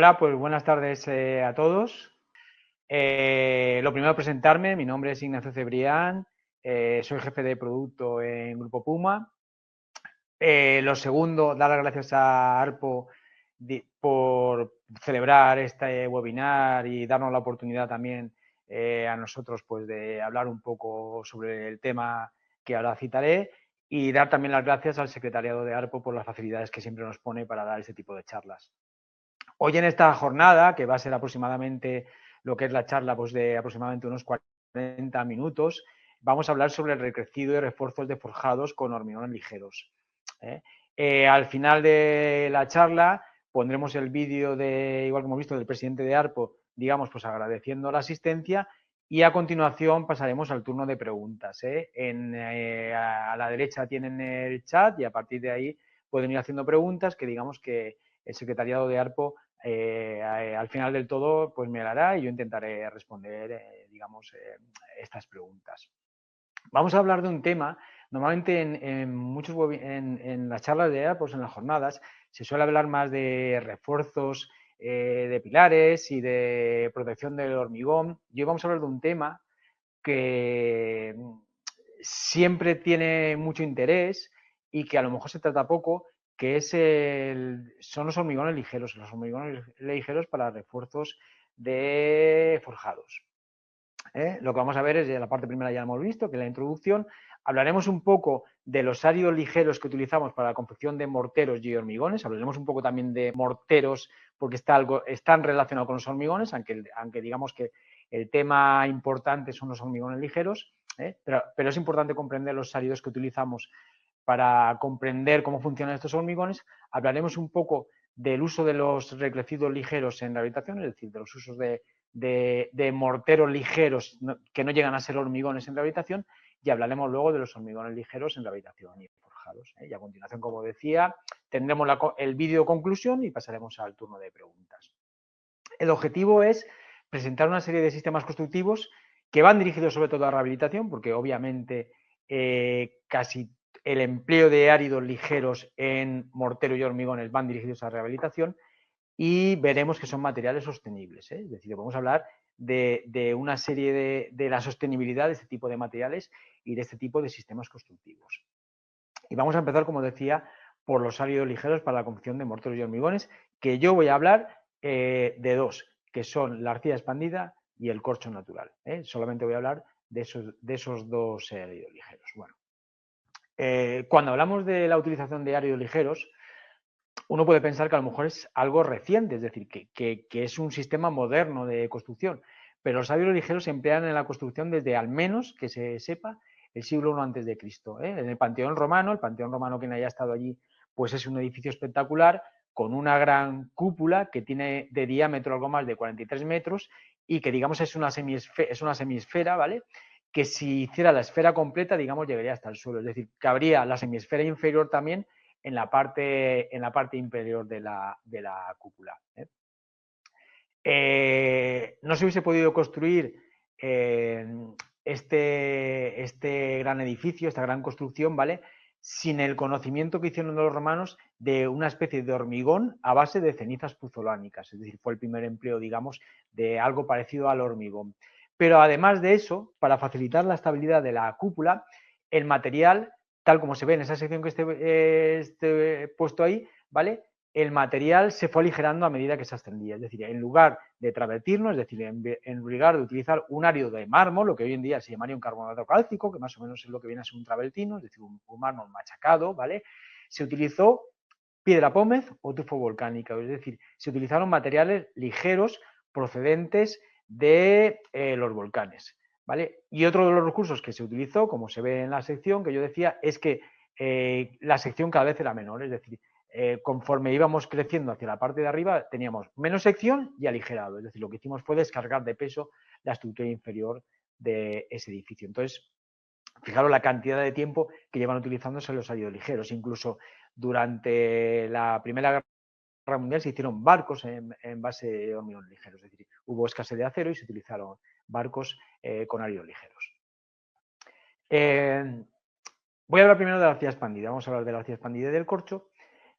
Hola, pues buenas tardes a todos. Lo primero, presentarme. Mi nombre es Ignacio Cebrián, soy jefe de producto en Grupo Puma. Lo segundo, dar las gracias a ARPO por celebrar este webinar y darnos la oportunidad también a nosotros pues, de hablar un poco sobre el tema que ahora citaré, y dar también las gracias al secretariado de ARPO por las facilidades que siempre nos pone para dar este tipo de charlas. Hoy en esta jornada, que va a ser aproximadamente lo que es la charla, pues de aproximadamente unos 40 minutos, vamos a hablar sobre el recrecido y refuerzos de forjados con hormigones ligeros. Al final de la charla pondremos el vídeo igual que hemos visto, del presidente de ARPO, digamos, pues agradeciendo la asistencia, y a continuación pasaremos al turno de preguntas. A la derecha tienen el chat y a partir de ahí pueden ir haciendo preguntas que digamos que el secretariado de ARPO al final del todo pues me la hará y yo intentaré responder estas preguntas. Vamos a hablar de un tema. Normalmente en las charlas de ARPO, en las jornadas, se suele hablar más de refuerzos de pilares y de protección del hormigón. Y hoy vamos a hablar de un tema que siempre tiene mucho interés y que a lo mejor se trata poco, que son los hormigones ligeros, para refuerzos de forjados. Lo que vamos a ver es, la parte primera ya hemos visto, que es la introducción. Hablaremos un poco de los áridos ligeros que utilizamos para la confección de morteros y hormigones. Hablaremos un poco también de morteros porque están relacionados con los hormigones, aunque digamos que el tema importante son los hormigones ligeros, pero es importante comprender los áridos que utilizamos para comprender cómo funcionan estos hormigones. Hablaremos un poco del uso de los recrecidos ligeros en rehabilitación, es decir, de los usos de morteros ligeros que no llegan a ser hormigones en rehabilitación, y hablaremos luego de los hormigones ligeros en rehabilitación y forjados. Y a continuación, como decía, tendremos el vídeo conclusión y pasaremos al turno de preguntas. El objetivo es presentar una serie de sistemas constructivos que van dirigidos sobre todo a rehabilitación, porque obviamente casi el empleo de áridos ligeros en mortero y hormigones van dirigidos a rehabilitación, y veremos que son materiales sostenibles. Es decir, vamos a hablar de una serie de la sostenibilidad de este tipo de materiales y de este tipo de sistemas constructivos. Y vamos a empezar, como decía, por los áridos ligeros para la confección de morteros y hormigones, que yo voy a hablar de dos, que son la arcilla expandida y el corcho natural. Solamente voy a hablar de esos dos áridos ligeros. Bueno, cuando hablamos de la utilización de áridos ligeros, uno puede pensar que a lo mejor es algo reciente, es decir, que es un sistema moderno de construcción, pero los áridos ligeros se emplean en la construcción desde, al menos que se sepa, el siglo I antes de Cristo. En el Panteón Romano, quien haya estado allí, pues es un edificio espectacular con una gran cúpula que tiene de diámetro algo más de 43 metros y que, digamos, es una semiesfera, ¿vale? Que si hiciera la esfera completa, digamos, llegaría hasta el suelo. Es decir, que habría la semiesfera inferior también en la parte inferior de la cúpula. No se hubiese podido construir este gran edificio, esta gran construcción, ¿vale?, sin el conocimiento que hicieron los romanos de una especie de hormigón a base de cenizas puzolánicas. Es decir, fue el primer empleo, digamos, de algo parecido al hormigón. Pero además de eso, para facilitar la estabilidad de la cúpula, el material, tal como se ve en esa sección que esté puesto ahí, ¿vale?, el material se fue aligerando a medida que se ascendía. Es decir, en lugar de travertirlo, es decir, en lugar de utilizar un árido de mármol, lo que hoy en día se llamaría un carbonato cálcico, que más o menos es lo que viene a ser un travertino, es decir, un mármol machacado, ¿vale?, se utilizó piedra pómez o tufo volcánico, es decir, se utilizaron materiales ligeros procedentes de los volcanes, ¿vale? Y otro de los recursos que se utilizó, como se ve en la sección que yo decía, es que la sección cada vez era menor, es decir, conforme íbamos creciendo hacia la parte de arriba teníamos menos sección y aligerado, es decir, lo que hicimos fue descargar de peso la estructura inferior de ese edificio. Entonces, fijaros la cantidad de tiempo que llevan utilizándose los áridos ligeros. Incluso durante la Primera Guerra Mundial se hicieron barcos en base de hormigones ligeros, es decir, hubo escasez de acero y se utilizaron barcos con áridos ligeros. Voy a hablar primero de la arcilla expandida. Vamos a hablar de la arcilla expandida y del corcho.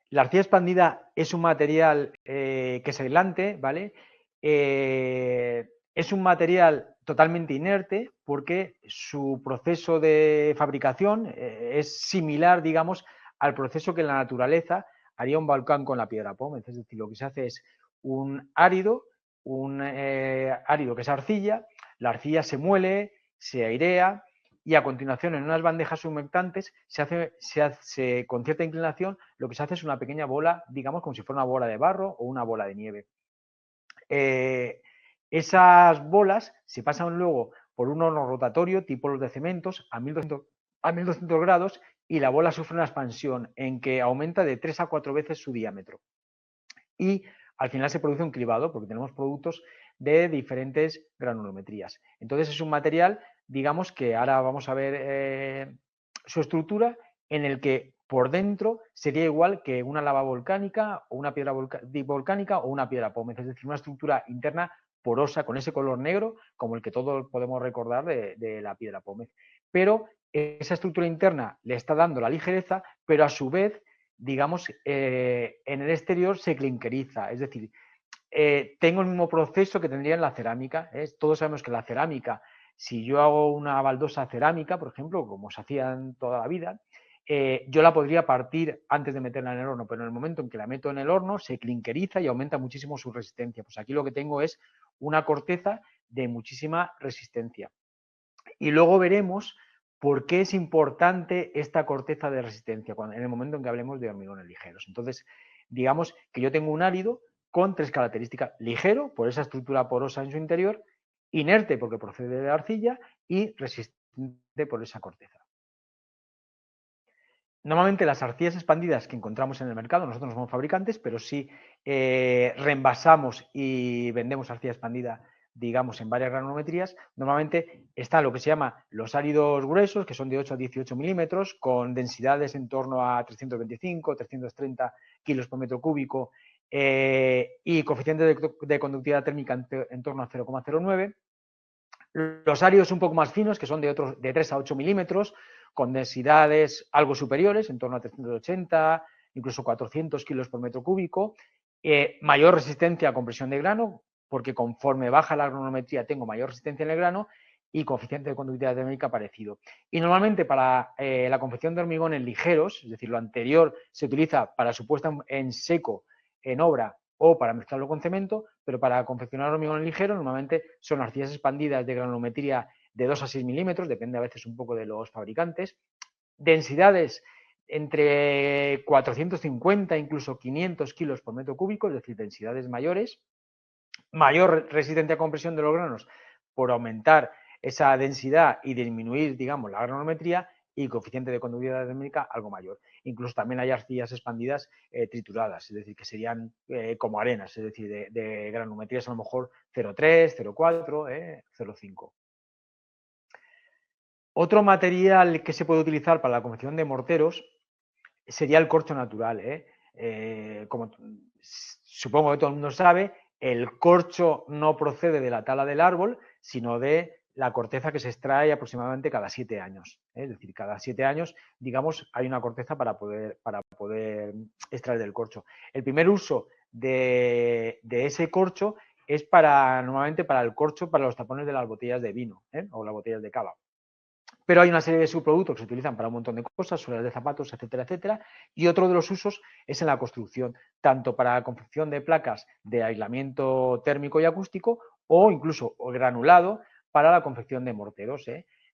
La arcilla expandida es un material que es aislante, ¿vale? Es un material totalmente inerte porque su proceso de fabricación es similar, digamos, al proceso que en la naturaleza haría un volcán con la piedra pómez. Es decir, lo que se hace es un árido que es arcilla, la arcilla se muele, se airea y a continuación en unas bandejas humectantes con cierta inclinación lo que se hace es una pequeña bola, digamos como si fuera una bola de barro o una bola de nieve. Esas bolas se pasan luego por un horno rotatorio tipo los de cementos a 1200 grados y la bola sufre una expansión en que aumenta de 3 a 4 veces su diámetro. Y al final se produce un cribado porque tenemos productos de diferentes granulometrías. Entonces es un material, digamos que ahora vamos a ver su estructura en el que por dentro sería igual que una lava volcánica o una piedra volcánica o una piedra pómez, es decir, una estructura interna porosa con ese color negro como el que todos podemos recordar de la piedra pómez. Pero esa estructura interna le está dando la ligereza, pero a su vez digamos, en el exterior se clinkeriza, es decir, tengo el mismo proceso que tendría en la cerámica. Todos sabemos que la cerámica, si yo hago una baldosa cerámica, por ejemplo, como se hacía en toda la vida, yo la podría partir antes de meterla en el horno, pero en el momento en que la meto en el horno se clinkeriza y aumenta muchísimo su resistencia. Pues aquí lo que tengo es una corteza de muchísima resistencia. Y luego veremos por qué es importante esta corteza de resistencia en el momento en que hablemos de hormigones ligeros. Entonces, digamos que yo tengo un árido con tres características: ligero, por esa estructura porosa en su interior; inerte, porque procede de la arcilla; y resistente por esa corteza. Normalmente las arcillas expandidas que encontramos en el mercado, nosotros no somos fabricantes, pero sí reenvasamos y vendemos arcilla expandida, digamos, en varias granulometrías. Normalmente están lo que se llama los áridos gruesos, que son de 8 a 18 milímetros, con densidades en torno a 325, 330 kilos por metro cúbico y coeficiente de conductividad térmica en torno a 0,09. Los áridos un poco más finos, que son de 3 a 8 milímetros, con densidades algo superiores, en torno a 380, incluso 400 kilos por metro cúbico, mayor resistencia a compresión de grano, porque conforme baja la granulometría tengo mayor resistencia en el grano, y coeficiente de conductividad térmica parecido. Y normalmente para la confección de hormigones ligeros, es decir, lo anterior se utiliza para su puesta en seco en obra o para mezclarlo con cemento, pero para confeccionar hormigón ligero normalmente son arcillas expandidas de granulometría de 2 a 6 milímetros, depende a veces un poco de los fabricantes, densidades entre 450 incluso 500 kilos por metro cúbico, es decir, densidades mayores, mayor resistencia a compresión de los granos por aumentar esa densidad y disminuir, digamos, la granulometría, y coeficiente de conductividad térmica algo mayor. Incluso también hay arcillas expandidas trituradas, es decir, que serían como arenas, es decir, de granulometrías a lo mejor 0,3, 0,4, 0,5. Otro material que se puede utilizar para la confección de morteros sería el corcho natural. Como supongo que todo el mundo sabe, el corcho no procede de la tala del árbol, sino de la corteza que se extrae aproximadamente cada 7 años. Es decir, cada 7 años, digamos, hay una corteza para poder extraer del corcho. El primer uso de ese corcho es normalmente para el corcho, para los tapones de las botellas de vino o las botellas de cava. Pero hay una serie de subproductos que se utilizan para un montón de cosas, suelas de zapatos, etcétera, etcétera. Y otro de los usos es en la construcción, tanto para la confección de placas de aislamiento térmico y acústico, o incluso granulado para la confección de morteros.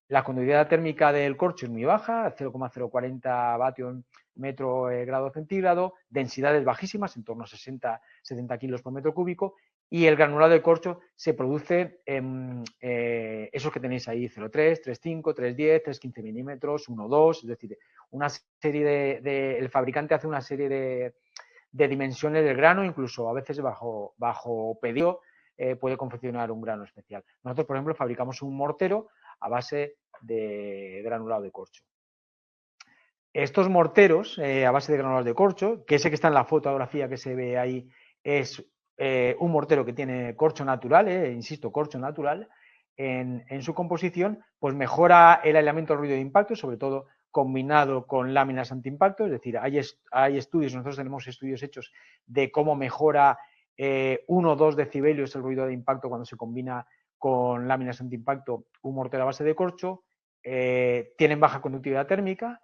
La conductividad térmica del corcho es muy baja, 0,040 vatios metro grado centígrado, densidades bajísimas, en torno a 60-70 kilos por metro cúbico, y el granulado de corcho se produce en esos que tenéis ahí, 0,3, 3,5, 3,10, 3,15 milímetros, 1,2, es decir, una serie el fabricante hace una serie de dimensiones del grano, incluso a veces bajo pedido puede confeccionar un grano especial. Nosotros, por ejemplo, fabricamos un mortero a base de granulado de corcho. Estos morteros a base de granulados de corcho, que ese que está en la fotografía que se ve ahí es un mortero que tiene corcho natural, insisto, corcho natural, en su composición, pues mejora el aislamiento del ruido de impacto, sobre todo combinado con láminas antiimpacto, es decir, hay estudios, nosotros tenemos estudios hechos de cómo mejora 1 o 2 decibelios el ruido de impacto cuando se combina con láminas antiimpacto un mortero a base de corcho, tienen baja conductividad térmica,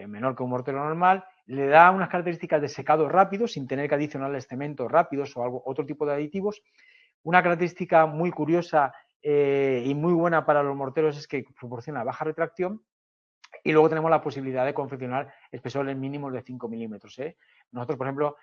menor que un mortero normal, le da unas características de secado rápido sin tener que adicionarles cementos rápidos o otro tipo de aditivos. Una característica muy curiosa y muy buena para los morteros es que proporciona baja retracción. Y luego tenemos la posibilidad de confeccionar espesores mínimos de 5 milímetros. Nosotros, por ejemplo,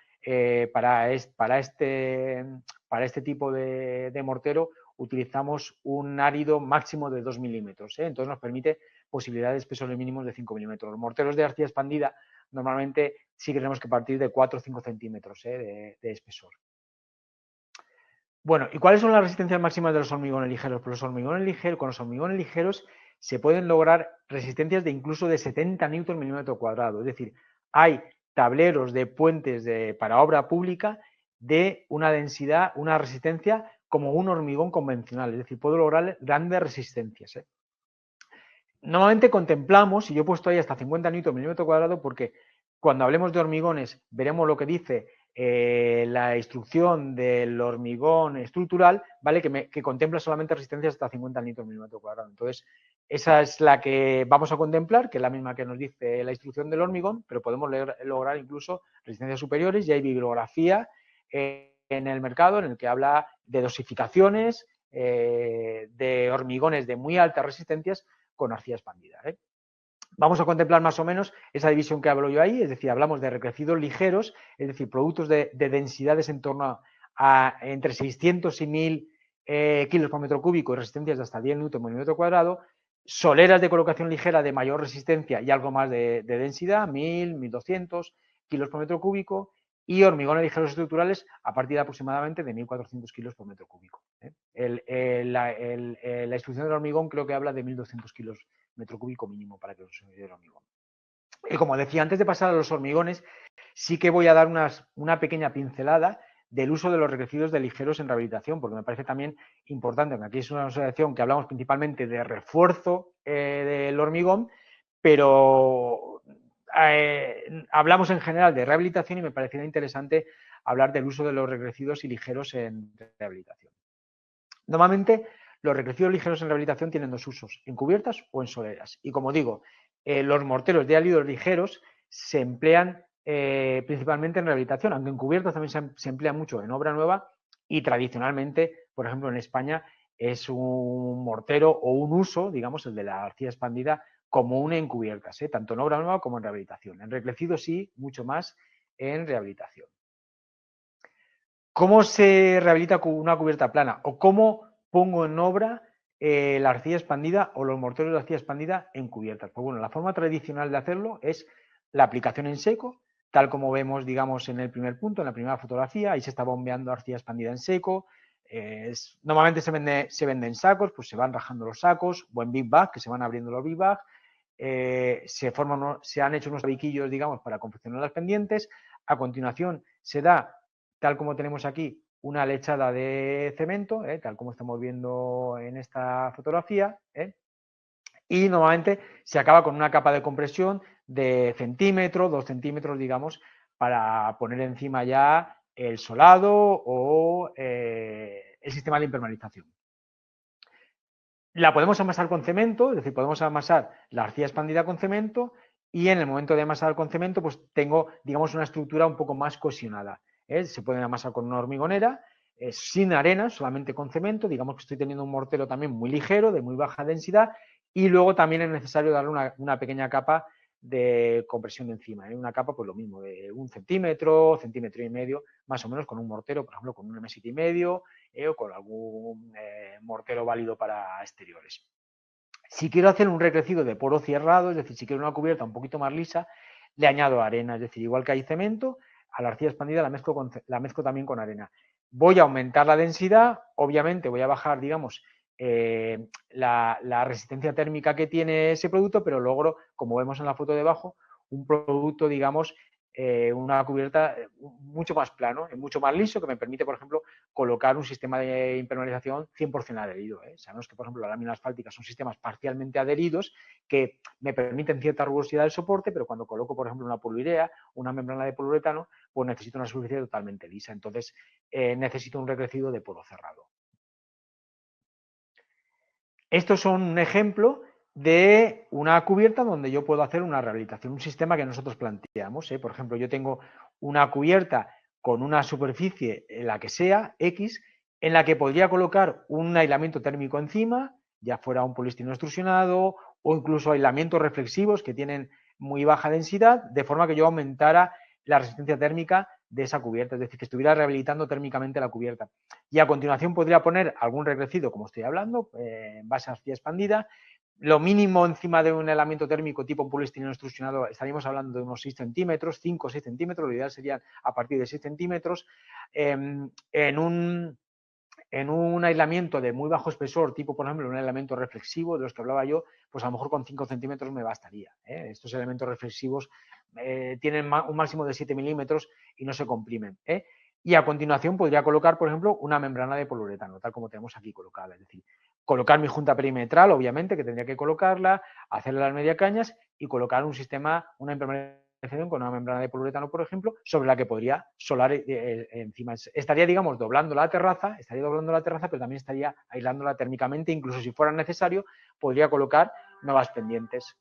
para este tipo de mortero utilizamos un árido máximo de 2 milímetros. Entonces nos permite posibilidad de espesores mínimos de 5 milímetros. Los morteros de arcilla expandida normalmente sí que tenemos que partir de 4 o 5 centímetros de espesor. Bueno, ¿y cuáles son las resistencias máximas de los hormigones ligeros? Pues con los hormigones ligeros se pueden lograr resistencias de incluso de 70 newton milímetro cuadrado. Es decir, hay tableros de puentes para obra pública de una densidad, una resistencia como un hormigón convencional. Es decir, puedo lograr grandes resistencias. Normalmente contemplamos, y yo he puesto ahí hasta 50 newton milímetro cuadrado, porque cuando hablemos de hormigones veremos lo que dice la instrucción del hormigón estructural, ¿vale? Que contempla solamente resistencias hasta 50 newton milímetro cuadrado. Entonces, esa es la que vamos a contemplar, que es la misma que nos dice la instrucción del hormigón, pero podemos lograr incluso resistencias superiores, y hay bibliografía en el mercado en el que habla de dosificaciones de hormigones de muy altas resistencias con arcilla expandida. Vamos a contemplar más o menos esa división que hablo yo ahí, es decir, hablamos de recrecidos ligeros, es decir, productos de densidades en torno a entre 600 y 1000 kilos por metro cúbico y resistencias de hasta 10 newton por metro cuadrado, soleras de colocación ligera de mayor resistencia y algo más de densidad, 1000, 1200 kilos por metro cúbico, y hormigones ligeros estructurales a partir de aproximadamente de 1400 kilos por metro cúbico. La instrucción del hormigón creo que habla de 1200 kilos metro cúbico mínimo para que se considere hormigón. Y como decía, antes de pasar a los hormigones, sí que voy a dar una pequeña pincelada del uso de los recrecidos de ligeros en rehabilitación, porque me parece también importante, porque aquí es una asociación que hablamos principalmente de refuerzo del hormigón, pero hablamos en general de rehabilitación y me parecería interesante hablar del uso de los recrecidos y ligeros en rehabilitación. Normalmente, los recrecidos ligeros en rehabilitación tienen dos usos, en cubiertas o en soleras. Y como digo, los morteros de áridos ligeros se emplean principalmente en rehabilitación, aunque en cubiertas también se emplea mucho en obra nueva y tradicionalmente, por ejemplo, en España es un mortero o un uso, digamos, el de la arcilla expandida, común en cubiertas, tanto en obra nueva como en rehabilitación. En recrecido sí, mucho más en rehabilitación. ¿Cómo se rehabilita una cubierta plana? ¿O cómo pongo en obra la arcilla expandida o los morteros de arcilla expandida en cubiertas? Pues bueno, la forma tradicional de hacerlo es la aplicación en seco, tal como vemos, digamos, en el primer punto, en la primera fotografía. Ahí se está bombeando arcilla expandida en seco. Normalmente se vende en sacos, pues se van rajando los sacos, o en big bag, que se van abriendo los big bag. Se han hecho unos tabiquillos, digamos, para confeccionar las pendientes. A continuación se da, tal como tenemos aquí, una lechada de cemento, tal como estamos viendo en esta fotografía, y normalmente se acaba con una capa de compresión de centímetro, 2 centímetros, digamos, para poner encima ya el solado o el sistema de impermeabilización. La podemos amasar con cemento, es decir, podemos amasar la arcilla expandida con cemento, y en el momento de amasar con cemento, pues tengo, digamos, una estructura un poco más cohesionada. Se pueden amasar con una hormigonera, sin arena, solamente con cemento. Digamos que estoy teniendo un mortero también muy ligero, de muy baja densidad, y luego también es necesario darle una pequeña capa de compresión encima. Una capa, pues lo mismo, de 1 centímetro, centímetro y medio, más o menos, con un mortero, por ejemplo, con un M7,5 o con algún mortero válido para exteriores. Si quiero hacer un recrecido de poro cerrado, es decir, si quiero una cubierta un poquito más lisa, le añado arena, es decir, igual que hay cemento, a la arcilla expandida la mezclo también con arena. Voy a aumentar la densidad, obviamente voy a bajar, digamos, la resistencia térmica que tiene ese producto, pero logro, como vemos en la foto de abajo, un producto, digamos, una cubierta mucho más plano, mucho más liso, que me permite, por ejemplo, colocar un sistema de impermeabilización 100% adherido. Sabemos que, por ejemplo, las láminas asfálticas son sistemas parcialmente adheridos que me permiten cierta rugosidad del soporte, pero cuando coloco, por ejemplo, una poliurea, una membrana de poliuretano, pues necesito una superficie totalmente lisa. Entonces, necesito un recrecido de poro cerrado. Estos son un ejemplo de una cubierta donde yo puedo hacer una rehabilitación, un sistema que nosotros planteamos. Por ejemplo, yo tengo una cubierta con una superficie, en la que sea, X, en la que podría colocar un aislamiento térmico encima, ya fuera un poliestireno extrusionado o incluso aislamientos reflexivos que tienen muy baja densidad, de forma que yo aumentara la resistencia térmica de esa cubierta, es decir, que estuviera rehabilitando térmicamente la cubierta. Y a continuación podría poner algún recrecido, como estoy hablando, en base a arcilla expandida. Lo mínimo encima de un aislamiento térmico tipo poliestireno extrusionado estaríamos hablando de unos 6 centímetros, 5 o 6 centímetros, lo ideal sería a partir de 6 centímetros. En un aislamiento de muy bajo espesor, tipo por ejemplo un aislamiento reflexivo, de los que hablaba yo, pues a lo mejor con 5 centímetros me bastaría. Estos elementos reflexivos tienen un máximo de 7 milímetros y no se comprimen. Y a continuación podría colocar, por ejemplo, una membrana de poliuretano, tal como tenemos aquí colocada. Es decir, colocar mi junta perimetral, obviamente, que tendría que colocarla, hacerle las mediacañas y colocar un sistema, una impermeabilización con una membrana de poliuretano, por ejemplo, sobre la que podría solar encima. Estaría, digamos, doblando la terraza, pero también estaría aislándola térmicamente. Incluso si fuera necesario, podría colocar nuevas pendientes.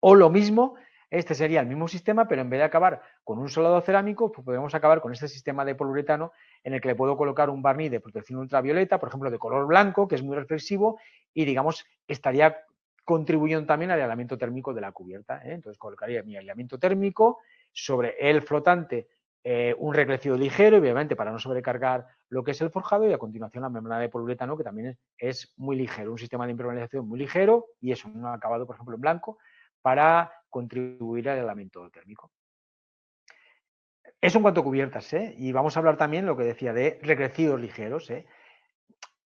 O lo mismo, este sería el mismo sistema, pero en vez de acabar con un solado cerámico, pues podemos acabar con este sistema de poliuretano en el que le puedo colocar un barniz de protección ultravioleta, por ejemplo, de color blanco, que es muy reflexivo y, digamos, estaría contribuyendo también al aislamiento térmico de la cubierta. Entonces colocaría mi aislamiento térmico sobre el flotante, un recrecido ligero, obviamente para no sobrecargar lo que es el forjado, y a continuación la membrana de poliuretano, que también es muy ligero, un sistema de impermeabilización muy ligero y eso, un acabado, por ejemplo, en blanco, para contribuir al aislamiento térmico. Eso en cuanto a cubiertas, y vamos a hablar también, lo que decía, de recrecidos ligeros.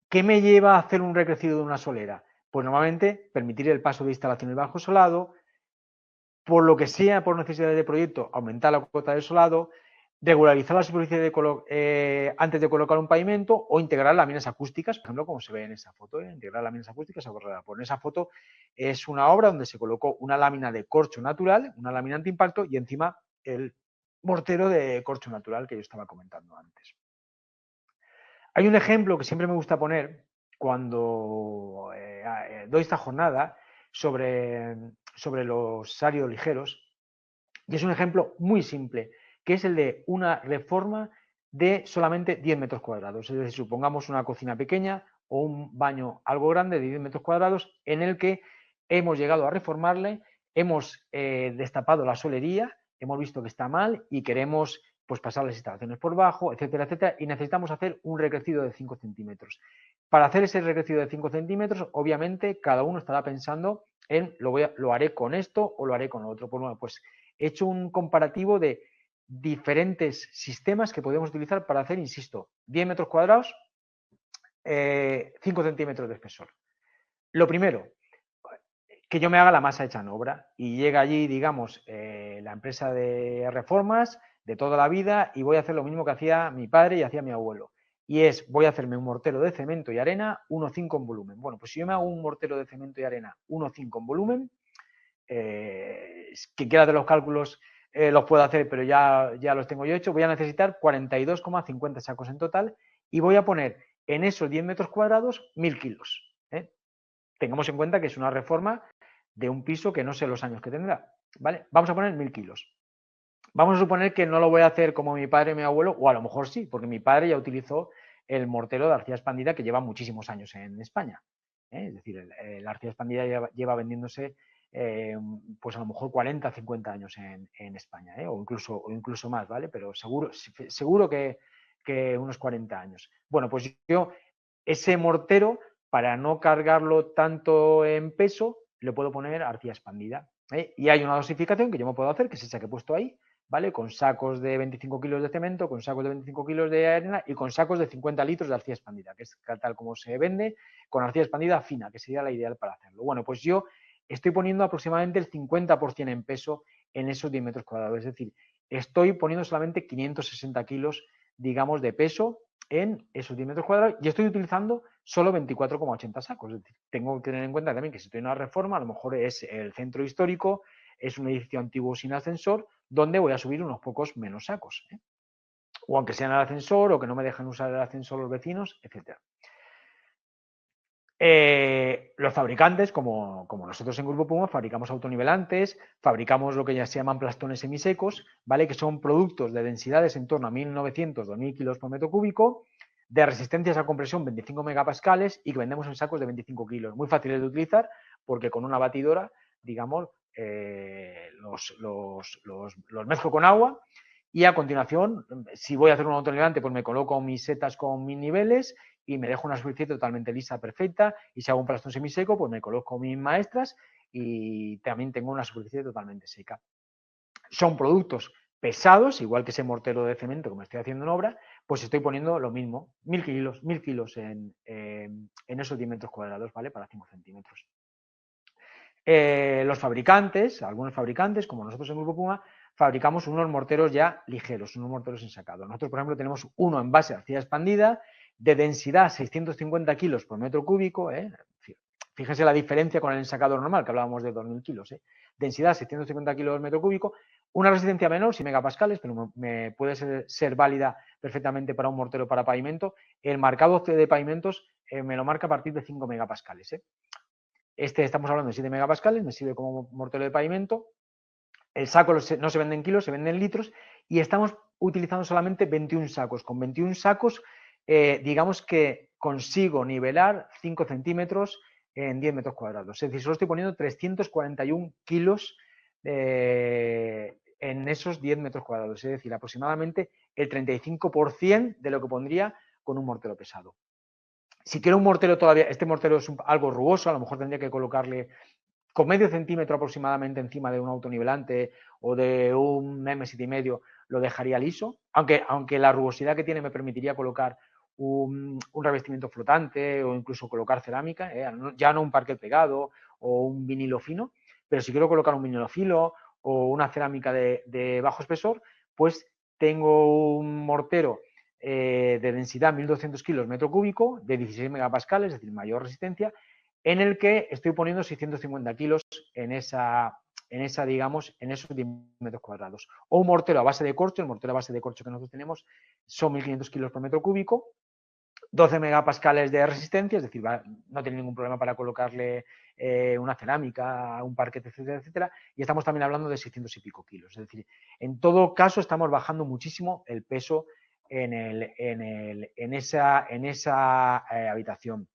¿Qué me lleva a hacer un recrecido de una solera? Pues normalmente permitir el paso de instalaciones bajo solado, por lo que sea, por necesidades de proyecto, aumentar la cuota de solado, regularizar la superficie antes de colocar un pavimento o integrar láminas acústicas, por ejemplo, como se ve en esa foto, integrar láminas acústicas a borrada. Por esa foto es una obra donde se colocó una lámina de corcho natural, una lámina antiimpacto y encima el mortero de corcho natural que yo estaba comentando antes. Hay un ejemplo que siempre me gusta poner cuando doy esta jornada sobre los áridos ligeros, y es un ejemplo muy simple, que es el de una reforma de solamente 10 metros cuadrados. Es decir, supongamos una cocina pequeña o un baño algo grande de 10 metros cuadrados en el que hemos llegado a reformarle, hemos destapado la solería, hemos visto que está mal y queremos pues pasar las instalaciones por bajo, etcétera, etcétera, y necesitamos hacer un recrecido de 5 centímetros. Para hacer ese recrecido de 5 centímetros, obviamente, cada uno estará pensando en lo haré con esto o lo haré con lo otro. Pues bueno, pues he hecho un comparativo de diferentes sistemas que podemos utilizar para hacer, insisto, 10 metros cuadrados, 5 centímetros de espesor. Lo primero, que yo me haga la masa hecha en obra y llega allí, digamos, la empresa de reformas de toda la vida y voy a hacer lo mismo que hacía mi padre y hacía mi abuelo. Y voy a hacerme un mortero de cemento y arena 1,5 en volumen. Bueno, pues si yo me hago un mortero de cemento y arena 1,5 en volumen, quien quiera de los cálculos los puedo hacer, pero ya los tengo yo hechos, voy a necesitar 42,50 sacos en total y voy a poner en esos 10 metros cuadrados 1.000 kilos. Tengamos en cuenta que es una reforma de un piso que no sé los años que tendrá, ¿vale? Vamos a poner 1.000 kilos. Vamos a suponer que no lo voy a hacer como mi padre y mi abuelo, o a lo mejor sí, porque mi padre ya utilizó el mortero de arcilla expandida que lleva muchísimos años en España. Es decir, la arcilla expandida lleva vendiéndose pues a lo mejor 40, 50 años en España, o incluso más, ¿vale? Pero seguro que unos 40 años. Bueno, pues yo ese mortero, para no cargarlo tanto en peso, le puedo poner arcilla expandida. Y hay una dosificación que yo me puedo hacer, que es esa que he puesto ahí, ¿vale? Con sacos de 25 kilos de cemento, con sacos de 25 kilos de arena y con sacos de 50 litros de arcilla expandida, que es tal como se vende, con arcilla expandida fina, que sería la ideal para hacerlo. Bueno, pues yo estoy poniendo aproximadamente el 50% en peso en esos 10 metros cuadrados. Es decir, estoy poniendo solamente 560 kilos, digamos, de peso en esos 10 metros cuadrados y estoy utilizando solo 24,80 sacos. Es decir, tengo que tener en cuenta también que si estoy en una reforma, a lo mejor es el centro histórico, es un edificio antiguo sin ascensor, donde voy a subir unos pocos menos sacos, ¿eh? O aunque sea en el ascensor, o que no me dejen usar el ascensor los vecinos, etc. Los fabricantes, como nosotros en Grupo Puma, fabricamos autonivelantes, fabricamos lo que ya se llaman plastones semisecos, ¿vale? Que son productos de densidades en torno a 1.900-2.000 kilos por metro cúbico, de resistencias a compresión 25 megapascales y que vendemos en sacos de 25 kilos. Muy fáciles de utilizar porque con una batidora, digamos, los mezclo con agua y a continuación, si voy a hacer un autonivelante, pues me coloco mis setas con mis niveles y me dejo una superficie totalmente lisa, perfecta, y si hago un plastón semiseco, pues me coloco mis maestras y también tengo una superficie totalmente seca. Son productos pesados, igual que ese mortero de cemento que me estoy haciendo en obra, pues estoy poniendo lo mismo, 1.000 kilos en esos 10 metros cuadrados, ¿vale? Para 5 centímetros. Los fabricantes, algunos fabricantes, como nosotros en Grupo Puma, fabricamos unos morteros ya ligeros, unos morteros ensacados. Nosotros, por ejemplo, tenemos uno en base de arcilla expandida, de densidad 650 kilos por metro cúbico, fíjense la diferencia con el ensacado normal, que hablábamos de 2.000 kilos, densidad 650 kilos por metro cúbico, una resistencia menor, 6 megapascales, pero me puede ser válida perfectamente para un mortero para pavimento. El marcado de pavimentos me lo marca a partir de 5 megapascales. Estamos hablando de 7 megapascales, me sirve como mortero de pavimento. El saco no se vende en kilos, se vende en litros y estamos utilizando solamente 21 sacos. Con 21 sacos, digamos que consigo nivelar 5 centímetros en 10 metros cuadrados. Es decir, solo estoy poniendo 341 kilos en esos 10 metros cuadrados. Es decir, aproximadamente el 35% de lo que pondría con un mortero pesado. Si quiero un mortero todavía, este mortero es algo rugoso, a lo mejor tendría que colocarle con medio centímetro aproximadamente encima de un autonivelante o de un M7,5 lo dejaría liso, aunque la rugosidad que tiene me permitiría colocar un revestimiento flotante o incluso colocar cerámica, ya no un parquet pegado o un vinilo fino, pero si quiero colocar un vinilo fino o una cerámica de bajo espesor, pues tengo un mortero de densidad 1.200 kilos metro cúbico, de 16 megapascales, es decir, mayor resistencia, en el que estoy poniendo 650 kilos en digamos, en esos 10 metros cuadrados. O un mortero a base de corcho, el mortero a base de corcho que nosotros tenemos son 1.500 kilos por metro cúbico, 12 megapascales de resistencia, es decir, no tiene ningún problema para colocarle una cerámica, un parquet, etcétera, etcétera, y estamos también hablando de 600 y pico kilos. Es decir, en todo caso estamos bajando muchísimo el peso en esa habitación.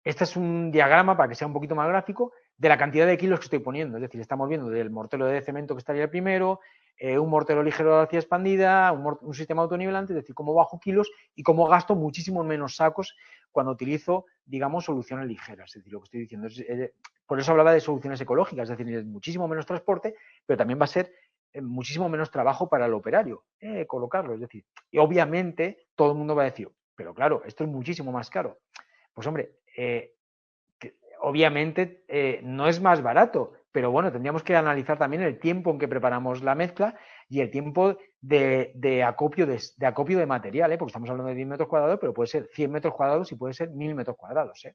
Este es un diagrama, para que sea un poquito más gráfico, de la cantidad de kilos que estoy poniendo. Es decir, estamos viendo del mortero de cemento que estaría el primero, un mortero ligero de arcilla expandida, un sistema autonivelante, es decir, cómo bajo kilos y cómo gasto muchísimo menos sacos cuando utilizo, digamos, soluciones ligeras. Es decir, lo que estoy diciendo por eso hablaba de soluciones ecológicas, es decir, es muchísimo menos transporte, pero también va a ser muchísimo menos trabajo para el operario colocarlo. Es decir, y obviamente todo el mundo va a decir, pero claro, esto es muchísimo más caro. Pues hombre, obviamente no es más barato, pero bueno, tendríamos que analizar también el tiempo en que preparamos la mezcla y el tiempo de acopio de material, porque estamos hablando de 10 metros cuadrados, pero puede ser 100 metros cuadrados y puede ser 1.000 metros cuadrados.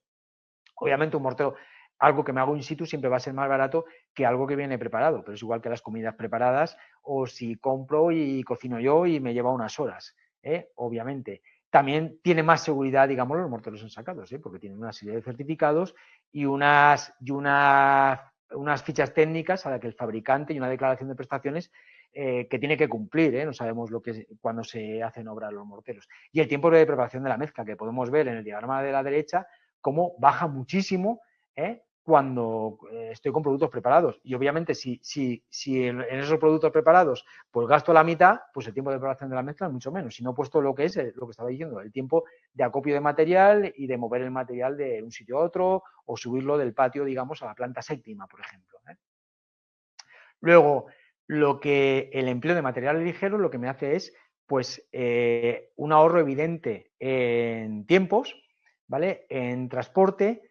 Obviamente un mortero, algo que me hago in situ siempre va a ser más barato que algo que viene preparado, pero es igual que las comidas preparadas o si compro y cocino yo y me lleva unas horas, obviamente. También tiene más seguridad, digamos, los morteros ensacados, porque tienen una serie de certificados y unas fichas técnicas a las que el fabricante y una declaración de prestaciones que tiene que cumplir, no sabemos cuando se hacen obra los morteros. Y el tiempo de preparación de la mezcla, que podemos ver en el diagrama de la derecha, cómo baja muchísimo cuando estoy con productos preparados. Y obviamente si en esos productos preparados pues gasto la mitad, pues el tiempo de preparación de la mezcla es mucho menos. Si no he puesto lo que estaba diciendo, el tiempo de acopio de material y de mover el material de un sitio a otro o subirlo del patio, digamos, a la planta séptima, por ejemplo. Luego, el empleo de materiales ligeros lo que me hace es pues un ahorro evidente en tiempos, ¿vale? En transporte,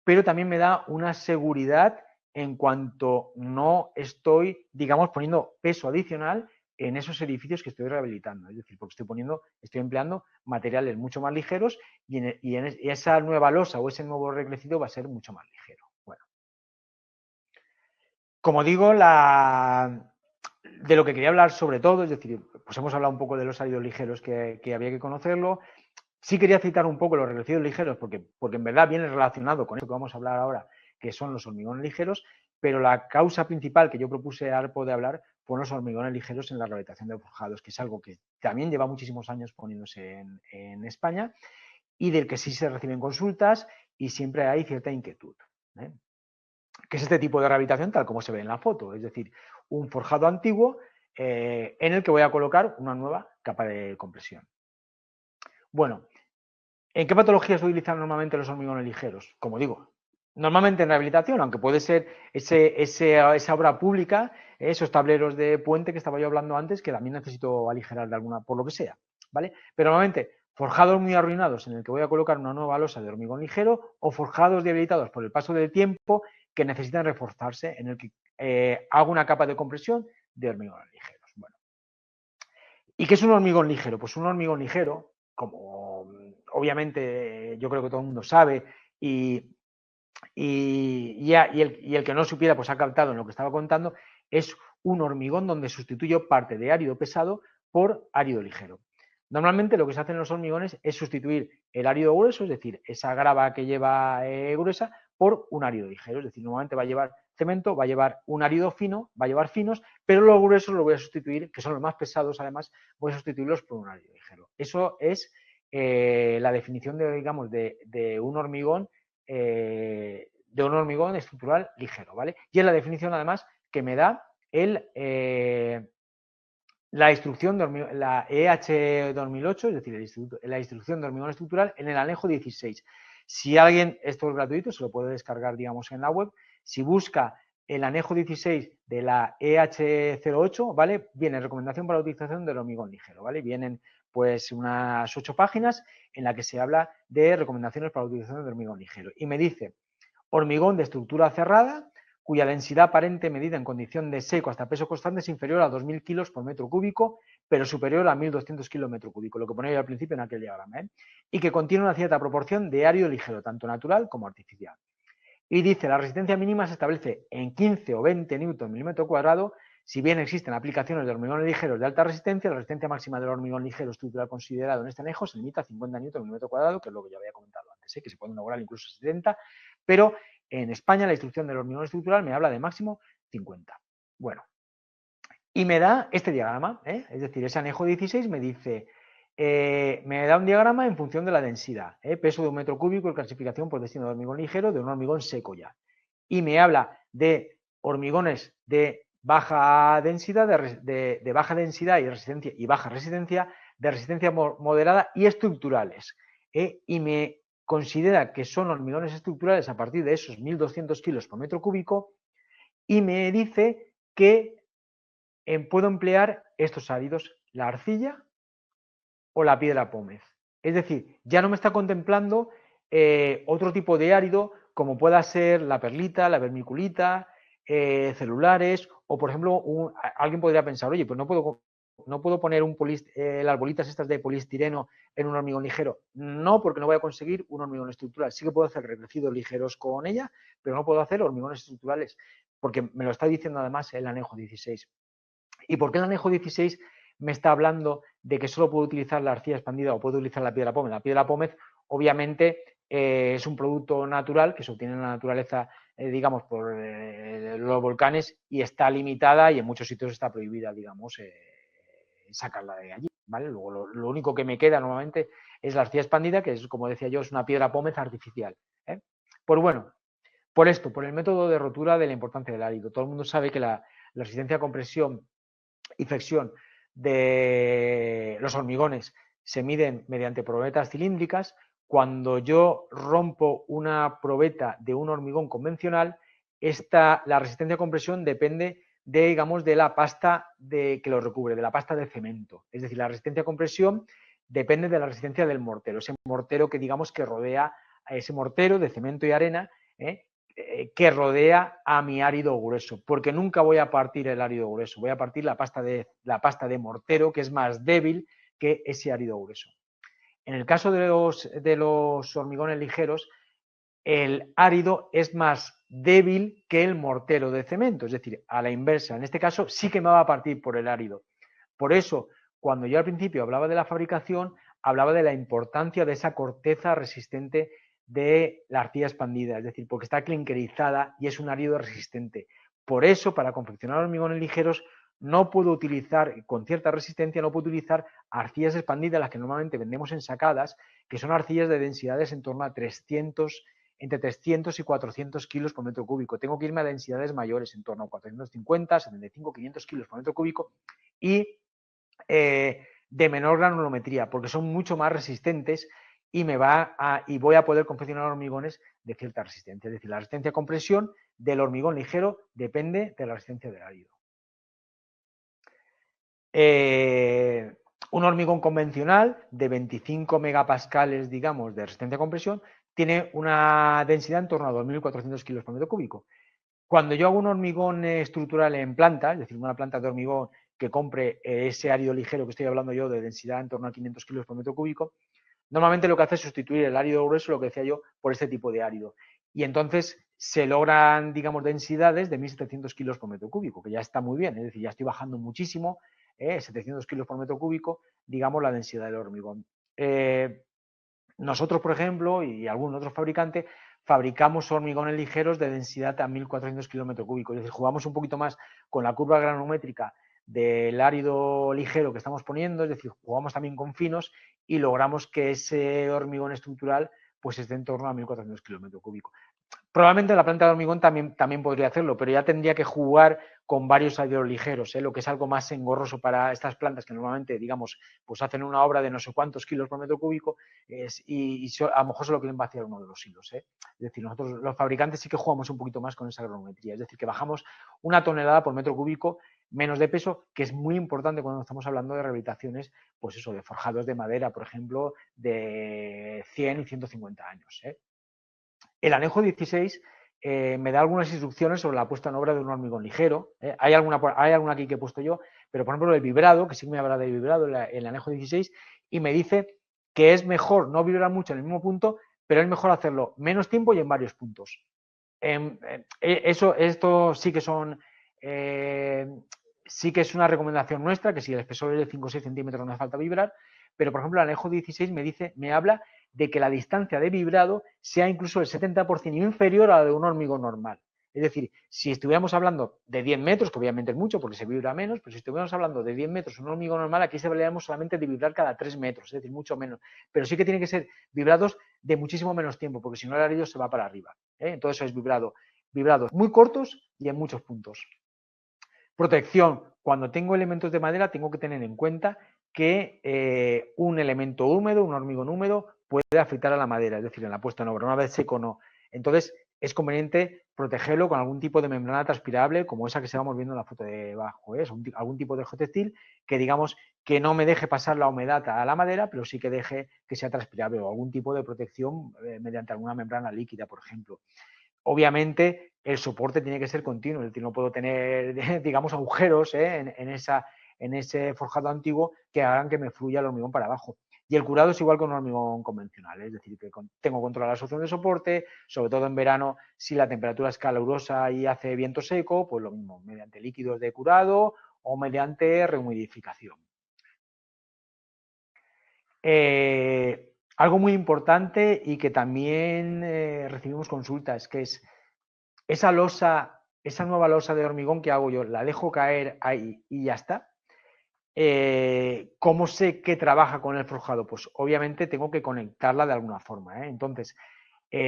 pero también me da una seguridad en cuanto no estoy, digamos, poniendo peso adicional en esos edificios que estoy rehabilitando. Es decir, porque estoy empleando materiales mucho más ligeros y esa nueva losa o ese nuevo recrecido va a ser mucho más ligero. Bueno, como digo, de lo que quería hablar sobre todo, es decir, pues hemos hablado un poco de los áridos ligeros que había que conocerlo. Sí quería citar un poco los recrecidos ligeros porque en verdad viene relacionado con eso que vamos a hablar ahora, que son los hormigones ligeros, pero la causa principal que yo propuse a ARPO de hablar fueron los hormigones ligeros en la rehabilitación de forjados, que es algo que también lleva muchísimos años poniéndose en España y del que sí se reciben consultas y siempre hay cierta inquietud, ¿eh? Que es este tipo de rehabilitación tal como se ve en la foto, es decir, un forjado antiguo en el que voy a colocar una nueva capa de compresión. Bueno, ¿en qué patologías se utilizan normalmente los hormigones ligeros? Como digo, normalmente en rehabilitación, aunque puede ser esa obra pública, esos tableros de puente que estaba yo hablando antes, que también necesito aligerar de alguna, por lo que sea, ¿vale? Pero normalmente forjados muy arruinados en el que voy a colocar una nueva losa de hormigón ligero o forjados debilitados por el paso del tiempo que necesitan reforzarse en el que hago una capa de compresión de hormigones ligeros. Bueno, ¿y qué es un hormigón ligero? Pues un hormigón ligero, como obviamente yo creo que todo el mundo sabe y el que no supiera pues ha captado en lo que estaba contando, es un hormigón donde sustituyo parte de árido pesado por árido ligero. Normalmente lo que se hace en los hormigones es sustituir el árido grueso, es decir, esa grava que lleva gruesa, por un árido ligero. Es decir, normalmente va a llevar cemento, va a llevar un árido fino, va a llevar finos, pero los gruesos los voy a sustituir, que son los más pesados además, voy a sustituirlos por un árido ligero. Eso es la definición digamos, de un hormigón estructural ligero, ¿vale? Y es la definición además que me da la instrucción de la EH 2008, es decir, la instrucción de hormigón estructural en el anejo 16. Si alguien, esto es gratuito, se lo puede descargar, digamos, en la web. Si busca el anejo 16 de la EH08, ¿vale? Viene recomendación para la utilización del hormigón ligero, ¿vale? Vienen pues unas 8 páginas en la que se habla de recomendaciones para la utilización del hormigón ligero. Y me dice, hormigón de estructura cerrada, cuya densidad aparente medida en condición de seco hasta peso constante es inferior a 2.000 kilos por metro cúbico, pero superior a 1.200 kilos metro cúbico, lo que ponía yo al principio en aquel diagrama, ¿eh? Y que contiene una cierta proporción de árido ligero, tanto natural como artificial. Y dice, la resistencia mínima se establece en 15 o 20 newton milímetro cuadrado. Si bien existen aplicaciones de hormigones ligeros de alta resistencia, la resistencia máxima del hormigón ligero estructural considerado en este anejo se limita a 50 newton milímetro cuadrado, que es lo que ya había comentado antes, que se puede inaugurar incluso 70, pero en España la instrucción del hormigón estructural me habla de máximo 50. Bueno, y me da este diagrama, es decir, ese anejo 16 me dice, me da un diagrama en función de la densidad, peso de un metro cúbico y clasificación por destino de hormigón ligero de un hormigón seco ya. Y me habla de hormigones de baja densidad, de baja densidad y resistencia y baja resistencia, de resistencia moderada y estructurales. Y me considera que son hormigones estructurales a partir de esos 1.200 kilos por metro cúbico y me dice que puedo emplear estos áridos, la arcilla o la piedra pómez. Es decir, ya no me está contemplando otro tipo de árido como pueda ser la perlita, la vermiculita, celulares o, por ejemplo, alguien podría pensar, oye, pues no puedo poner las bolitas estas de poliestireno en un hormigón ligero. No, porque no voy a conseguir un hormigón estructural. Sí que puedo hacer recrecidos ligeros con ella, pero no puedo hacer hormigones estructurales, porque me lo está diciendo además el anejo 16. ¿Y por qué el anejo 16 me está hablando de que solo puedo utilizar la arcilla expandida o puedo utilizar la piedra pómez? La piedra pómez, obviamente, es un producto natural que se obtiene en la naturaleza, digamos, por los volcanes y está limitada y en muchos sitios está prohibida, digamos, sacarla de allí, ¿vale? Luego lo único que me queda normalmente es la arcilla expandida, que es, como decía yo, es una piedra pómez artificial. Pues bueno, por esto, por el método de rotura de la importancia del árido. Todo el mundo sabe que la resistencia a compresión y flexión de los hormigones se miden mediante probetas cilíndricas. Cuando yo rompo una probeta de un hormigón convencional, la resistencia a compresión depende digamos, de la pasta que lo recubre, de la pasta de cemento. Es decir, la resistencia a compresión depende de la resistencia del mortero, ese mortero que digamos que rodea a ese mortero de cemento y arena, que rodea a mi árido grueso, porque nunca voy a partir el árido grueso, voy a partir la pasta de mortero, que es más débil que ese árido grueso. En el caso de los hormigones ligeros, el árido es más débil que el mortero de cemento, es decir, a la inversa. En este caso sí que me va a partir por el árido. Por eso, cuando yo al principio hablaba de la fabricación, hablaba de la importancia de esa corteza resistente de la arcilla expandida, es decir, porque está clinkerizada y es un árido resistente. Por eso, para confeccionar hormigones ligeros, no puedo utilizar, con cierta resistencia, no puedo utilizar arcillas expandidas, las que normalmente vendemos ensacadas, que son arcillas de densidades en torno a 300, entre 300 y 400 kilos por metro cúbico. Tengo que irme a densidades mayores, en torno a 450, 75, 500 kilos por metro cúbico, y de menor granulometría, porque son mucho más resistentes y voy a poder confeccionar hormigones de cierta resistencia. Es decir, la resistencia a compresión del hormigón ligero depende de la resistencia del árido. Un hormigón convencional de 25 megapascales, digamos, de resistencia a compresión, tiene una densidad en torno a 2.400 kilos por metro cúbico. Cuando yo hago un hormigón estructural en planta, es decir, una planta de hormigón que compre ese árido ligero que estoy hablando yo, de densidad en torno a 500 kilos por metro cúbico, normalmente lo que hace es sustituir el árido grueso, lo que decía yo, por este tipo de árido. Y entonces se logran, digamos, densidades de 1.700 kilos por metro cúbico, que ya está muy bien, es decir, ya estoy bajando muchísimo, 700 kilos por metro cúbico, digamos, la densidad del hormigón. Nosotros, por ejemplo, y algún otro fabricante, fabricamos hormigones ligeros de densidad a 1.400 kilómetros cúbicos. Es decir, jugamos un poquito más con la curva granulométrica del árido ligero que estamos poniendo, es decir, jugamos también con finos y logramos que ese hormigón estructural pues esté en torno a 1.400 kilómetros cúbicos. Probablemente la planta de hormigón también podría hacerlo, pero ya tendría que jugar con varios áridos ligeros, lo que es algo más engorroso para estas plantas que normalmente, digamos, pues hacen una obra de no sé cuántos kilos por metro cúbico y a lo mejor solo quieren vaciar uno de los hilos. Es decir, nosotros los fabricantes sí que jugamos un poquito más con esa granulometría, es decir, que bajamos 1 tonelada por metro cúbico menos de peso, que es muy importante cuando estamos hablando de rehabilitaciones, pues eso, de forjados de madera, por ejemplo, de 100 y 150 años. El anejo 16 me da algunas instrucciones sobre la puesta en obra de un hormigón ligero. Hay alguna aquí que he puesto yo, pero por ejemplo el vibrado, que sí que me habla de vibrado, el anejo 16, y me dice que es mejor no vibrar mucho en el mismo punto, pero es mejor hacerlo menos tiempo y en varios puntos. Esto sí que sí que es una recomendación nuestra, que si el espesor es de 5 o 6 centímetros no hace falta vibrar, pero por ejemplo el anejo 16 me habla de que la distancia de vibrado sea incluso el 70% inferior a la de un hormigón normal. Es decir, si estuviéramos hablando de 10 metros, que obviamente es mucho porque se vibra menos, pero si estuviéramos hablando de 10 metros un hormigón normal, aquí se hablaríamos solamente de vibrar cada 3 metros, es decir, mucho menos. Pero sí que tiene que ser vibrados de muchísimo menos tiempo, porque si no el árido se va para arriba. Entonces es vibrados muy cortos y en muchos puntos. Protección. Cuando tengo elementos de madera tengo que tener en cuenta que un elemento húmedo, un hormigón húmedo, puede afectar a la madera, es decir, en la puesta en obra. Una vez seco no. Entonces es conveniente protegerlo con algún tipo de membrana transpirable, como esa que estamos viendo en la foto de abajo. Es algún tipo de geotextil que digamos que no me deje pasar la humedad a la madera, pero sí que deje que sea transpirable, o algún tipo de protección mediante alguna membrana líquida, por ejemplo. Obviamente el soporte tiene que ser continuo, es decir, no puedo tener, digamos, agujeros en ese forjado antiguo que hagan que me fluya el hormigón para abajo. Y el curado es igual que un hormigón convencional, es decir, que tengo control de la absorción de soporte, sobre todo en verano, si la temperatura es calurosa y hace viento seco, pues lo mismo, mediante líquidos de curado o mediante rehumidificación. Algo muy importante y que también recibimos consultas, que es esa nueva losa de hormigón que hago yo, la dejo caer ahí y ya está. ¿Cómo sé que trabaja con el forjado? Pues obviamente tengo que conectarla de alguna forma. Entonces,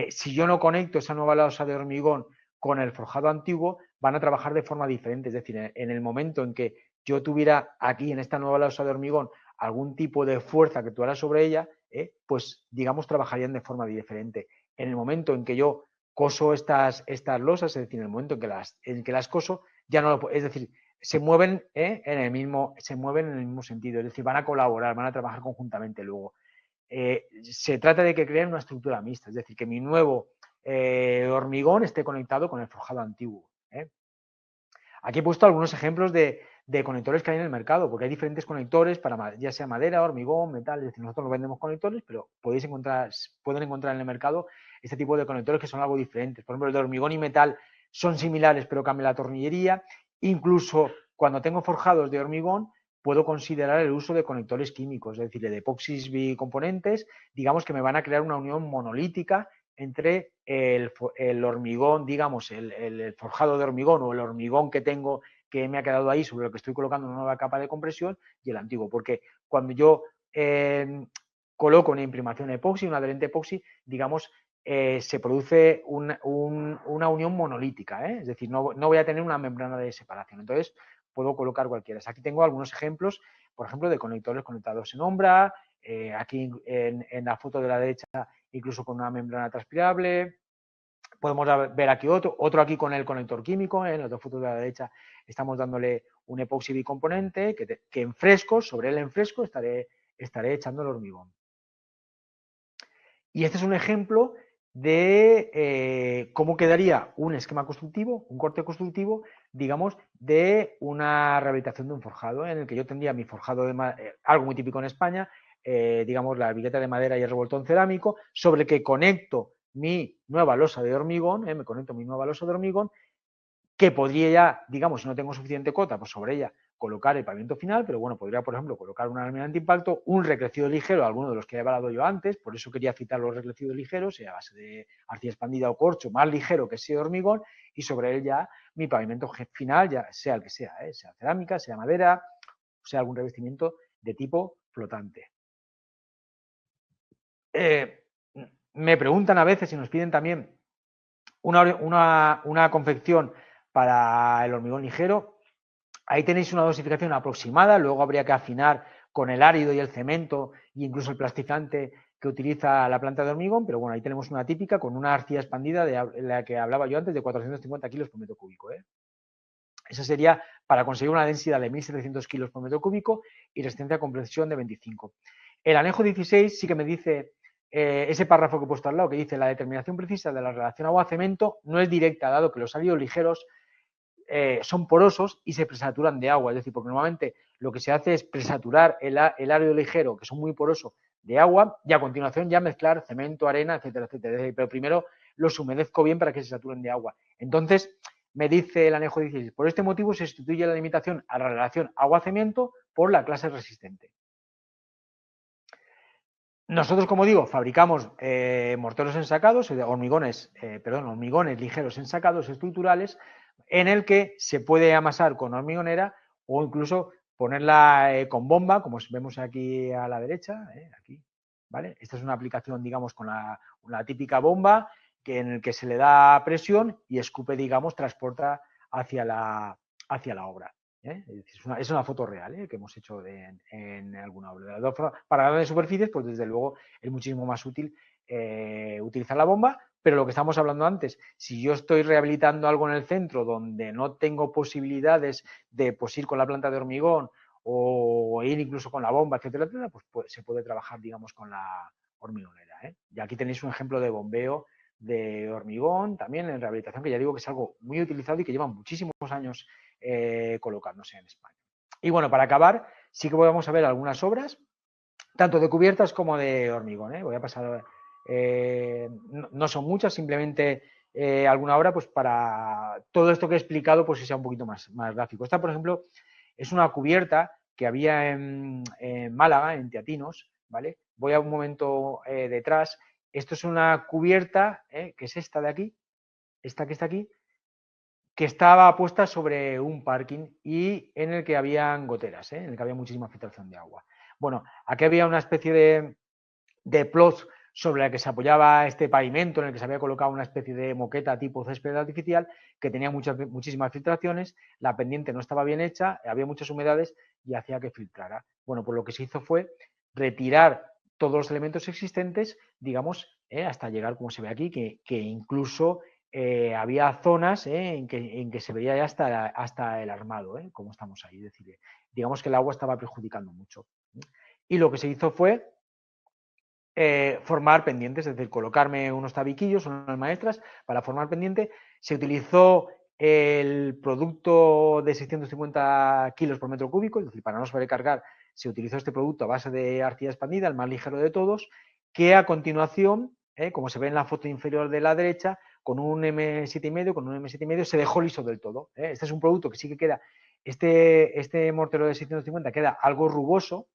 si yo no conecto esa nueva losa de hormigón con el forjado antiguo, van a trabajar de forma diferente. Es decir, en el momento en que yo tuviera aquí en esta nueva losa de hormigón algún tipo de fuerza que actuara sobre ella, pues digamos trabajarían de forma diferente. En el momento en que yo coso estas losas, es decir, en el momento en que las coso, ya no lo, es decir, se mueven en el mismo sentido, es decir, van a colaborar, van a trabajar conjuntamente luego. Se trata de que creen una estructura mixta, es decir, que mi nuevo hormigón esté conectado con el forjado antiguo. Aquí he puesto algunos ejemplos de conectores que hay en el mercado, porque hay diferentes conectores para ya sea madera, hormigón, metal, es decir, nosotros no vendemos conectores, pero pueden encontrar en el mercado este tipo de conectores que son algo diferentes. Por ejemplo, el de hormigón y metal son similares, pero cambia la tornillería. Incluso cuando tengo forjados de hormigón, puedo considerar el uso de conectores químicos, es decir, de epoxis bicomponentes, digamos que me van a crear una unión monolítica entre el hormigón, digamos, el forjado de hormigón o el hormigón que tengo que me ha quedado ahí sobre lo que estoy colocando una nueva capa de compresión y el antiguo, porque cuando yo coloco una imprimación epoxi, una adherente epoxi, digamos, se produce una unión monolítica, es decir, no voy a tener una membrana de separación, entonces puedo colocar cualquiera. Aquí tengo algunos ejemplos, por ejemplo, de conectores conectados en ombra, aquí en la foto de la derecha incluso con una membrana transpirable. Podemos ver aquí otro aquí con el conector químico, en la otra foto de la derecha estamos dándole un epoxi bicomponente que en fresco, sobre el en fresco, estaré echando el hormigón. Y este es un ejemplo de cómo quedaría un esquema constructivo, un corte constructivo, digamos, de una rehabilitación de un forjado, en el que yo tendría mi forjado de algo muy típico en España, digamos, la bigueta de madera y el revoltón cerámico, sobre el que conecto mi nueva losa de hormigón, me conecto mi nueva losa de hormigón, que podría ya, digamos, si no tengo suficiente cota, pues sobre ella colocar el pavimento final, pero bueno, podría, por ejemplo, colocar una lámina antiimpacto, un recrecido ligero, alguno de los que he hablado yo antes, por eso quería citar los recrecidos ligeros, a base de arcilla expandida o corcho, más ligero que ese de hormigón, y sobre él ya mi pavimento final, ya sea el que sea, sea cerámica, sea madera, sea algún revestimiento de tipo flotante. Me preguntan a veces y nos piden también una confección para el hormigón ligero. Ahí tenéis una dosificación aproximada, luego habría que afinar con el árido y el cemento e incluso el plasticante que utiliza la planta de hormigón, pero bueno, ahí tenemos una típica con una arcilla expandida de la que hablaba yo antes de 450 kilos por metro cúbico. Esa sería para conseguir una densidad de 1.700 kilos por metro cúbico y resistencia a compresión de 25. El anejo 16 sí que me dice, ese párrafo que he puesto al lado, que dice la determinación precisa de la relación agua-cemento no es directa, dado que los áridos ligeros son porosos y se presaturan de agua, es decir, porque normalmente lo que se hace es presaturar el árido ligero, que son muy porosos, de agua, y a continuación ya mezclar cemento, arena, etcétera, etcétera. Pero primero los humedezco bien para que se saturen de agua. Entonces, me dice el anejo 16, por este motivo se sustituye la limitación a la relación agua-cemento por la clase resistente. Nosotros, como digo, fabricamos morteros ensacados, hormigones ligeros ensacados estructurales, en el que se puede amasar con hormigonera o incluso ponerla con bomba, como vemos aquí a la derecha, aquí, ¿vale? Esta es una aplicación, digamos, con una típica bomba en el que se le da presión y escupe, digamos, transporta hacia la obra. Es una foto real que hemos hecho en alguna obra. Para grandes superficies, pues desde luego es muchísimo más útil utilizar la bomba, pero lo que estamos hablando antes, si yo estoy rehabilitando algo en el centro donde no tengo posibilidades de pues, ir con la planta de hormigón o ir incluso con la bomba, etcétera, etcétera, pues se puede trabajar, digamos, con la hormigonera. Y aquí tenéis un ejemplo de bombeo de hormigón, también en rehabilitación, que ya digo que es algo muy utilizado y que lleva muchísimos años colocándose en España. Y bueno, para acabar, sí que vamos a ver algunas obras, tanto de cubiertas como de hormigón. Voy a pasar, no son muchas, simplemente alguna obra pues para todo esto que he explicado pues que sea un poquito más gráfico. Esta, por ejemplo, es una cubierta que había en Málaga, en Teatinos, ¿vale? Voy a un momento detrás. Esto es una cubierta, que es esta de aquí, esta que está aquí, que estaba puesta sobre un parking y en el que habían goteras, en el que había muchísima filtración de agua. Bueno, aquí había una especie de plots sobre la que se apoyaba este pavimento, en el que se había colocado una especie de moqueta tipo césped artificial que tenía muchísimas filtraciones, la pendiente no estaba bien hecha, había muchas humedades y hacía que filtrara. Bueno, pues lo que se hizo fue retirar todos los elementos existentes, digamos, hasta llegar, como se ve aquí, que incluso había zonas en que se veía ya hasta el armado, como estamos ahí. Es decir, digamos que el agua estaba perjudicando mucho. Y lo que se hizo fue formar pendientes, es decir, colocarme unos tabiquillos, unas maestras para formar pendiente. Se utilizó el producto de 650 kilos por metro cúbico, es decir, para no sobrecargar, se utilizó este producto a base de arcilla expandida, el más ligero de todos, que a continuación, como se ve en la foto inferior de la derecha, con un M7,5, con un M7,5 se dejó liso del todo. Este es un producto que sí que queda, este mortero de 650 queda algo rugoso,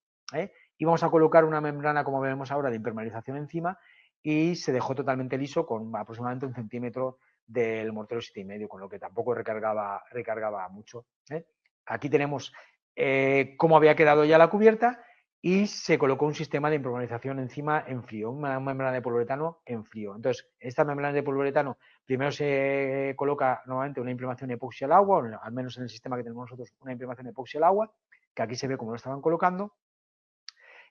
y vamos a colocar una membrana, como vemos ahora, de impermeabilización encima, y se dejó totalmente liso con aproximadamente 1 centímetro del mortero 7,5, con lo que tampoco recargaba mucho. Aquí tenemos cómo había quedado ya la cubierta y se colocó un sistema de impermeabilización encima en frío, una membrana de poliuretano en frío. Entonces, esta membrana de poliuretano primero se coloca nuevamente una imprimación epoxi al agua, o al menos en el sistema que tenemos nosotros, una imprimación epoxi al agua, que aquí se ve cómo lo estaban colocando,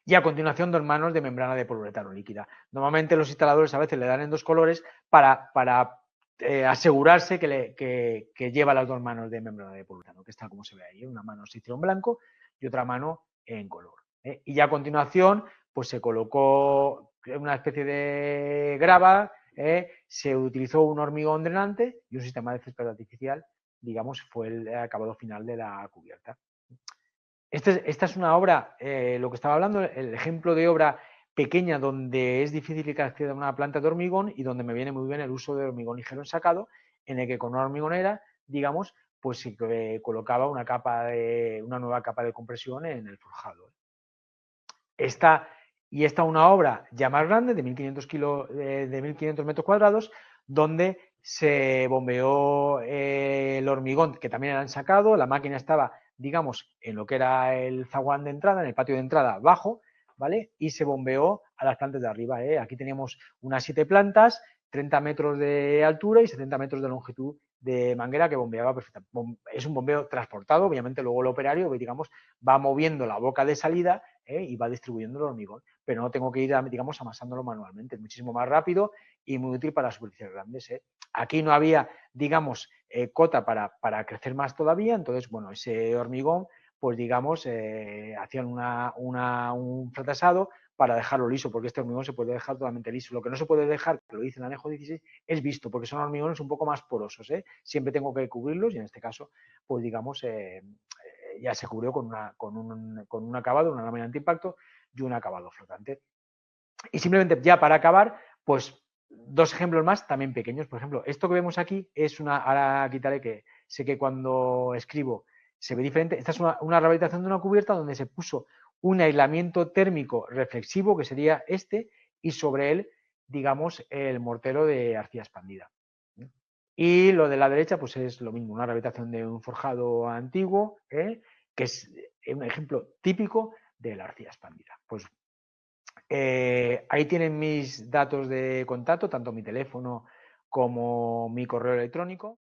y a continuación 2 manos de membrana de poliuretano líquida. Normalmente los instaladores a veces le dan en 2 colores para asegurarse que lleva las 2 manos de membrana de poliuretano, que está como se ve ahí, una mano se hizo en blanco y otra mano en color. Y ya a continuación pues se colocó una especie de grava, se utilizó un hormigón drenante y un sistema de césped artificial, digamos, fue el acabado final de la cubierta. Esta es una obra, lo que estaba hablando, el ejemplo de obra pequeña donde es difícil que acceda a una planta de hormigón y donde me viene muy bien el uso de hormigón ligero ensacado, en el que con una hormigonera, digamos, pues se colocaba una nueva capa de compresión en el forjado. Esta una obra ya más grande, de 1.500 metros cuadrados, donde se bombeó el hormigón, que también era ensacado, la máquina estaba, digamos, en lo que era el zaguán de entrada, en el patio de entrada bajo, ¿vale? Y se bombeó a las plantas de arriba. Aquí teníamos unas 7 plantas, 30 metros de altura y 70 metros de longitud de manguera que bombeaba perfectamente. Es un bombeo transportado, obviamente luego el operario, digamos, va moviendo la boca de salida y va distribuyendo el hormigón, pero no tengo que ir, digamos, amasándolo manualmente, es muchísimo más rápido y muy útil para superficies grandes. Aquí no había, digamos, cota para crecer más todavía, entonces, bueno, ese hormigón, pues digamos, hacían un fracasado para dejarlo liso, porque este hormigón se puede dejar totalmente liso. Lo que no se puede dejar, que lo dice el anejo 16, es visto, porque son hormigones un poco más porosos. Siempre tengo que cubrirlos y en este caso, pues digamos, ya se cubrió con un acabado, una lámina antiimpacto y un acabado flotante. Y simplemente ya para acabar, pues 2 ejemplos más también pequeños. Por ejemplo, esto que vemos aquí es ahora quitaré que sé que cuando escribo se ve diferente. Esta es una rehabilitación de una cubierta donde se puso un aislamiento térmico reflexivo, que sería este, y sobre él, digamos, el mortero de arcilla expandida. Y lo de la derecha, pues es lo mismo, una rehabilitación de un forjado antiguo, que es un ejemplo típico de la arcilla expandida. Pues ahí tienen mis datos de contacto, tanto mi teléfono como mi correo electrónico.